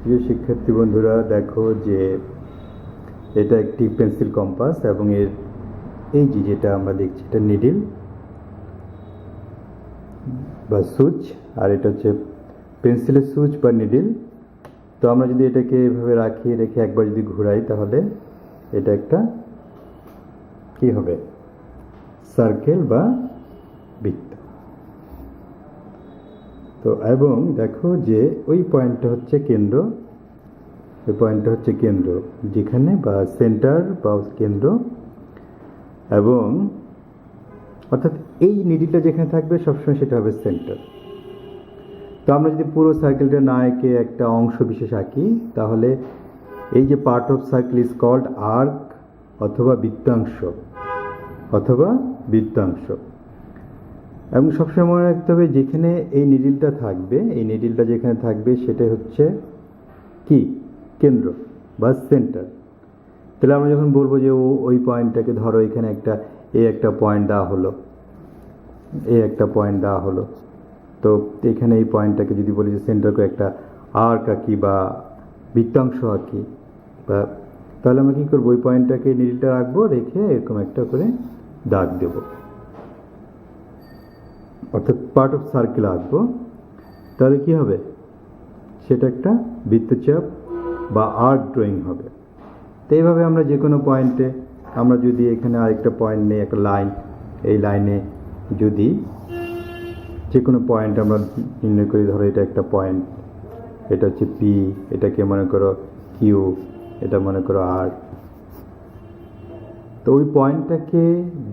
প্রিয় শিক্ষার্থী বন্ধুরা, দেখো যে এটা একটি পেন্সিল কম্পাস এবং এর এই যে যেটা আমরা দেখছি এটা নিডল বা সুচ, আর এটা হচ্ছে পেন্সিলের সুচ বা নিডল। তো আমরা যদি এটাকে এভাবে রেখে একবার যদি ঘোরাই তাহলে এটা একটা কি হবে, সার্কেল বা বৃত্ত। তো এবং দেখো যে ওই পয়েন্টটা হচ্ছে কেন্দ্র, ওই পয়েন্টটা হচ্ছে কেন্দ্র যেখানে বা সেন্টার বা কেন্দ্র, এবং অর্থাৎ এই নিডলটা যেখানে থাকবে সবসময় সেটা হবে সেন্টার। তো আমরা যদি পুরো সার্কেলটা না এঁকে একটা অংশ বিশেষ আঁকি তাহলে এই যে part of circle is called arc অথবা বৃত্তাংশ এবং সবসময় মনে রাখতে হবে যেখানে এই নিডলটা থাকবে, এই নিডলটা যেখানে থাকবে সেটা হচ্ছে কি কেন্দ্র বা সেন্টার। তাহলে আমরা যখন বলবো যে ওই পয়েন্টটাকে ধরো এখানে একটা পয়েন্ট দেওয়া হলো, তো এখানে এই পয়েন্টটাকে যদি বলি যে সেন্টার করে একটা আর্ক আঁকি বা বৃত্তাংশ আঁকি, বা তাহলে আমরা কী করবো, ওই পয়েন্টটাকে নিডলটা রাখবো, রেখে এরকম একটা করে দাগ দেব, অর্থাৎ পার্ট অফ সার্কেল আঁকবো। তাহলে কি হবে, সেটা একটা বৃত্তচাপ বা আর্ক ড্রয়িং হবে। তো এইভাবে আমরা যে কোনো পয়েন্টে, আমরা যদি এখানে আরেকটা পয়েন্ট নেই, একটা লাইন, এই লাইনে যদি যে কোনো পয়েন্ট আমরা নির্ণয় করি, ধরো এটা একটা পয়েন্ট, এটা হচ্ছে পি, এটাকে মনে করো কিউ, এটা মনে করো আর। তো ওই পয়েন্টটাকে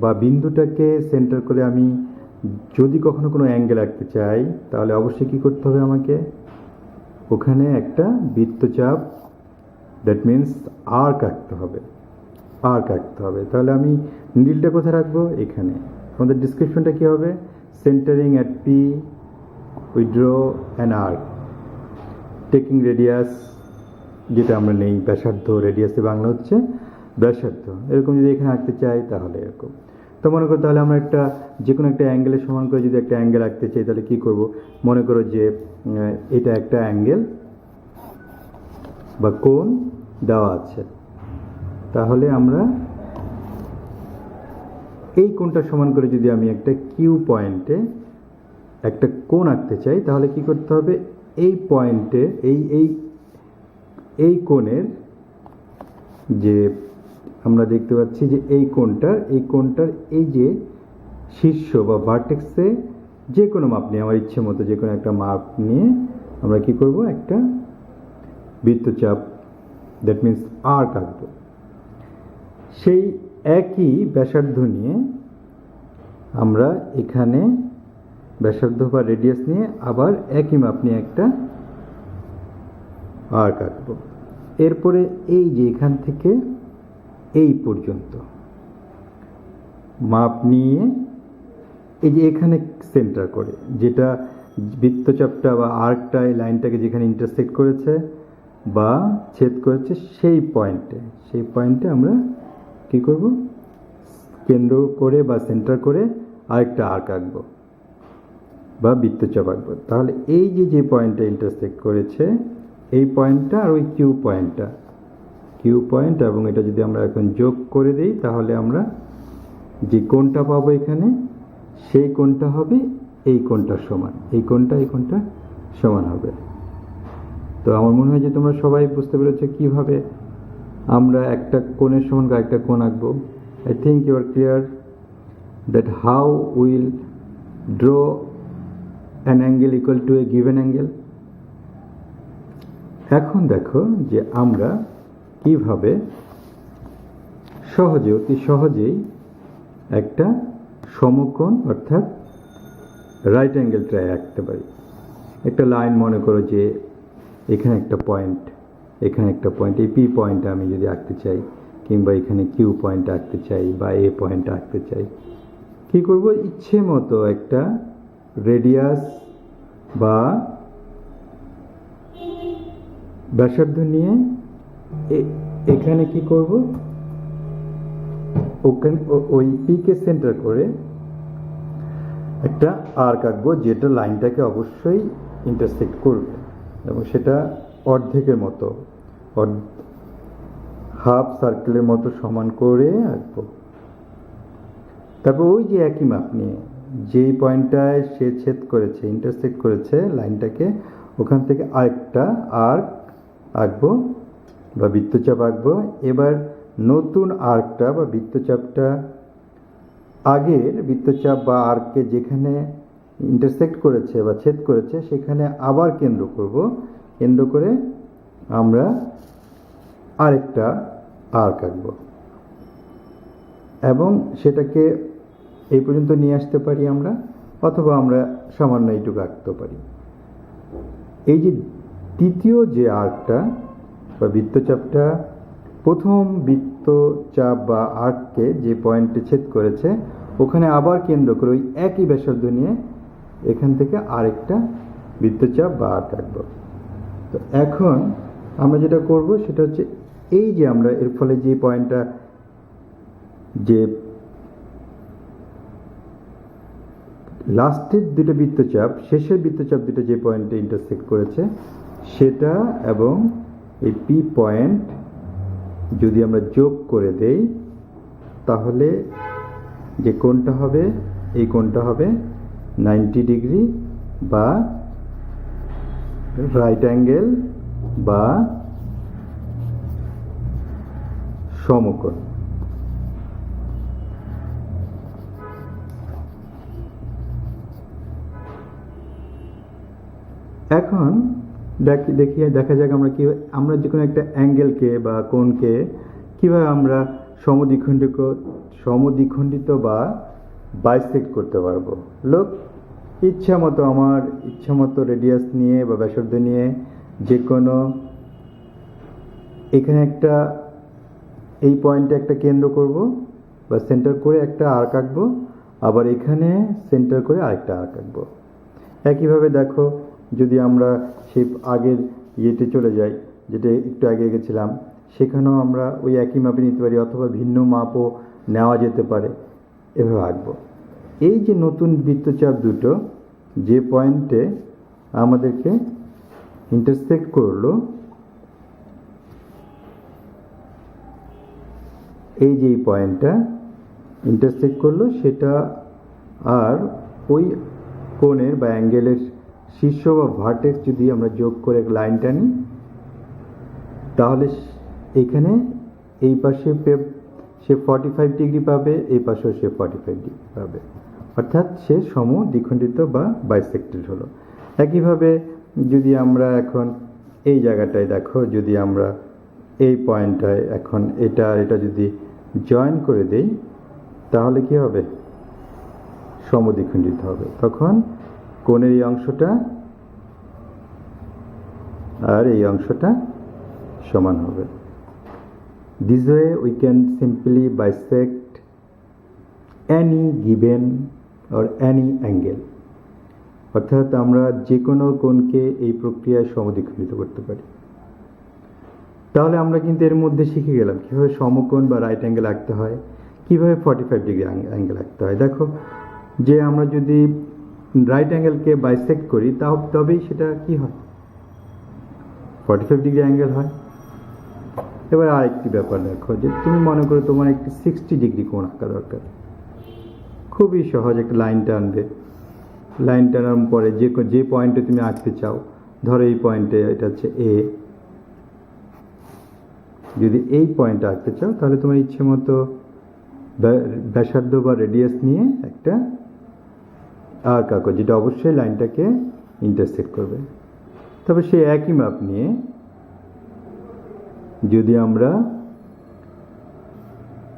বা বিন্দুটাকে সেন্টার করে আমি যদি কখনো কোনো অ্যাঙ্গেল আঁকতে চাই তাহলে অবশ্যই কী করতে হবে, আমাকে ওখানে একটা বৃত্তচাপ, দ্যাট মিনস আর্ক আঁকতে হবে। তাহলে আমি নিডলটা কোথায় রাখবো, এখানে। আমাদের ডিসক্রিপশনটা কী হবে, centering at P, we draw an arc taking radius, যেটা আমরা নেই ব্যাসার্ধ, রেডিয়াসে বাংলা হচ্ছে ব্যাসার্ধ। এরকম যদি এখানে আঁকতে চাই তাহলে এরকম। তো মনে করো তাহলে আমরা যে কোনো একটা অ্যাঙ্গেলের সমান করে যদি একটা অ্যাঙ্গেল আঁকতে চাই তাহলে কী করব, মনে করো যে এটা একটা অ্যাঙ্গেল বা কোণ দেওয়া আছে, তাহলে আমরা এই কোণটা সমান করে যদি আমি একটা কিউ পয়েন্টে একটা কোণ আঁকতে চাই তাহলে কি করতে হবে, এই পয়েন্টে এই কোণের যে আমরা দেখতে পাচ্ছি যে এই কোণটার এই যে শীর্ষ বা ভার্টেক্সে যে কোনো মাপ নিয়ে, আমার ইচ্ছে মতো যে কোনো একটা মাপ নিয়ে আমরা কি করব, একটা বৃত্তচাপ, দ্যাট মিন্স আর্ক আঁকবো। সেই একই ব্যাসার্ধ নিয়ে আমরা এখানে ব্যাসার্ধ বা রেডিয়াস নিয়ে আবার একই মাপ নিয়ে একটা আর্ক আঁকবো। এরপরে এই যে এখান থেকে এই পর্যন্ত মাপ নিয়ে এই যে এখানে সেন্টার করে, যেটা বৃত্তচাপটা বা আর্কটা এই লাইনটাকে যেখানে ইন্টারসেক্ট করেছে বা ছেদ করেছে সেই পয়েন্টে আমরা কি করব, কেন্দ্র করে বা সেন্টার করে আরেকটা আর্ক আঁকবো বা বৃত্তচাপ আঁকবো। তাহলে এই যে পয়েন্টটা ইন্টারসেক্ট করেছে এই পয়েন্টটা আর ওই কিউ পয়েন্ট এবং এটা যদি আমরা এখন যোগ করে দিই তাহলে আমরা যে কোণটা পাবো এখানে, সেই কোণটা হবে এই কোণটার সমান, এই কোণটা সমান হবে। তো আমার মনে হয় যে তোমরা সবাই বুঝতে পেরেছো কিভাবে আমরা একটা কোণের সমান একটা কোণ আঁকবো। I think you are clear that how we'll draw an angle equal to a given angle. এখন দেখো যে আমরা কিভাবে অতি সহজেই একটা সমকোণ অর্থাৎ রাইট অ্যাঙ্গেল ট্রাই আঁকতে পারি। একটা লাইন মনে করো যে এখানে একটা পয়েন্ট, এই পি পয়েন্ট আমি যদি আঁকতে চাই, কিংবা এখানে কিউ পয়েন্ট আঁকতে চাই বা এ পয়েন্ট আঁকতে চাই, কি করব, ইচ্ছে মতো একটা রেডিয়াস বা ব্যাসার্ধ নিয়ে এখানে কি করব, ওই পিকে সেন্টার করে একটা আর্ক আঁকবো যেটা লাইনটাকে অবশ্যই ইন্টারসেক্ট করবে এবং সেটা অর্ধেকের মতো, হাফ সার্কেলের মতো সমান করে আঁকবো। তারপর ওই যে একই মাপ নিয়ে যেই পয়েন্টটায় সে ছেদ করেছে, ইন্টারসেক্ট করেছে লাইনটাকে, ওখান থেকে আরেকটা আর্ক আঁকবো বা বৃত্তচাপ আঁকবো। এবার নতুন আর্কটা বা বৃত্তচাপটা আগের বৃত্তচাপ বা আর্ককে যেখানে ইন্টারসেক্ট করেছে বা ছেদ করেছে সেখানে আবার কেন্দ্র করব। কেন্দ্র করে আমরা আরেকটা আর্ক আঁকবো এবং সেটাকে এই পর্যন্ত নিয়ে আসতে পারি আমরা, অথবা আমরা সামান্য এইটুকু আঁকতে পারি। এই যে দ্বিতীয় যে আর্কটা বা বৃত্তচাপটা প্রথম বৃত্তচাপ বা আর্ককে যে পয়েন্টে ছেদ করেছে ওখানে আবার কেন্দ্র করে ওই একই ব্যাসার্ধ নিয়ে এখান থেকে আরেকটা বৃত্তচাপ বা আর্ক আঁকবো। তো এখন আমরা যেটা করব সেটা হচ্ছে এই যে আমরা এর ফলে যে পয়েন্টটা, যে লাস্টের দুটো বৃত্তচাপ শেষের বৃত্তচাপ দুটো যে পয়েন্টে ইন্টারসেক্ট করেছে সেটা এবং এই পি পয়েন্ট যদি আমরা যোগ করে দেই তাহলে যে কোণটা হবে, এই কোণটা হবে 90 ডিগ্রি বা রাইট অ্যাঙ্গেল বা সমকোণ। এখন দেখা যাক আমরা কি, আমরা যে কোনো একটা অ্যাঙ্গেলকে বা কোণকে কিভাবে আমরা সমদ্বিখণ্ডিত বা বাইসেক্ট করতে পারবো। লোক ইচ্ছা মতো, আমার ইচ্ছা মতো রেডিয়াস নিয়ে বা ব্যাসার্ধ নিয়ে যে কোনো এখানে একটা এই পয়েন্টে একটা কেন্দ্র করব বা সেন্টার করে একটা আর্ক আঁকবো, আবার এখানে সেন্টার করে আরেকটা আর্ক আঁকবো। একইভাবে দেখো, যদি আমরা সেই আগের ইয়েতে চলে যাই, যেটা একটু আগে গেছিলাম, সেখানেও আমরা ওই একই মাপে নিতে পারি অথবা ভিন্ন মাপও নেওয়া যেতে পারে। এভাবে আঁকবো। এই যে নতুন বৃত্তচাপ দুটো যে পয়েন্টে আমাদেরকে ইন্টারসেক্ট করলো, এই যে পয়েন্টটা ইন্টারসেক্ট করলো সেটা আর ওই কোণের বা অ্যাঙ্গেলের শীর্ষ বা ভার্টেক্স যদি আমরা যোগ করে লাইন টানি তাহলে এখানে এই পাশে সে 45 ডিগ্রি পাবে, এই পাশেও সে 45 ডিগ্রি পাবে, অর্থাৎ সে সমদ্বিখণ্ডিত বা বাইসেক্টেড হলো। একইভাবে যদি আমরা এখন এই জায়গাটায় দেখো, যদি আমরা এই পয়েন্টটায় এখন এটা আর এটা যদি জয়েন করে দেই তাহলে কি হবে, সমদ্বিখণ্ডিত হবে। তখন কোণের এই অংশটা আর এই অংশটা সমান হবে। This way we can simply bisect any given or any angle, অর্থাৎ আমরা যে কোনো কোণকে এই প্রক্রিয়ায় সমদ্বিখণ্ডিত করতে পারি। তাহলে আমরা কিন্তু এর মধ্যে শিখে গেলাম কীভাবে সমকোণ বা রাইট অ্যাঙ্গেল আঁকতে হয়, কীভাবে 45 ডিগ্রি অ্যাঙ্গেল আঁকতে হয়। দেখো, যে আমরা যদি রাইট অ্যাঙ্গেলকে বাইসেক্ট করি তবেই সেটা কি হয়, 45 ডিগ্রি অ্যাঙ্গেল হয়। এবার আরেকটি ব্যাপার দেখো, যে তুমি মনে করো তোমার একটি 60 ডিগ্রি কোণ আঁকা দরকার। খুবই সহজ, একটা লাইন টানবে, লাইন টানার পরে যে পয়েন্টে তুমি আঁকতে চাও, ধরো এই পয়েন্টে, এটা হচ্ছে এ, যদি এই পয়েন্টে আঁকতে চাও তাহলে তোমার ইচ্ছে মতো ব্যাসার্ধ বা রেডিয়াস নিয়ে একটা আর্ক আঁকো, যেটা অবশ্যই লাইনটাকে ইন্টারসেক্ট করবে। তবে সেই একই মাপ নিয়ে যদি আমরা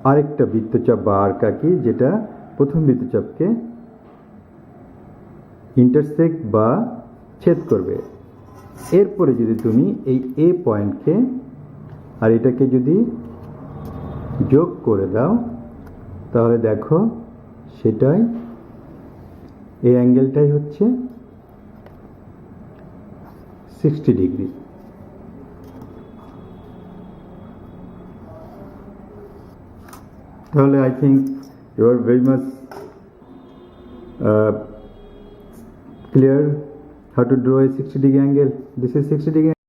আরেকটা বৃত্তচাপ বা আর্ক আঁকি যেটা প্রথম বৃত্তচাপকে ইন্টারসেক্ট বা ছেদ করবে, এরপরে যদি তুমি এই এ পয়েন্টকে আর এটাকে যদি যোগ করে দাও তাহলে দেখো সেটাই, এই অ্যাঙ্গেলটাই হচ্ছে 60 ডিগ্রি। তাহলে I think you are very much clear how to draw a 60 degree angle. This is 60 degree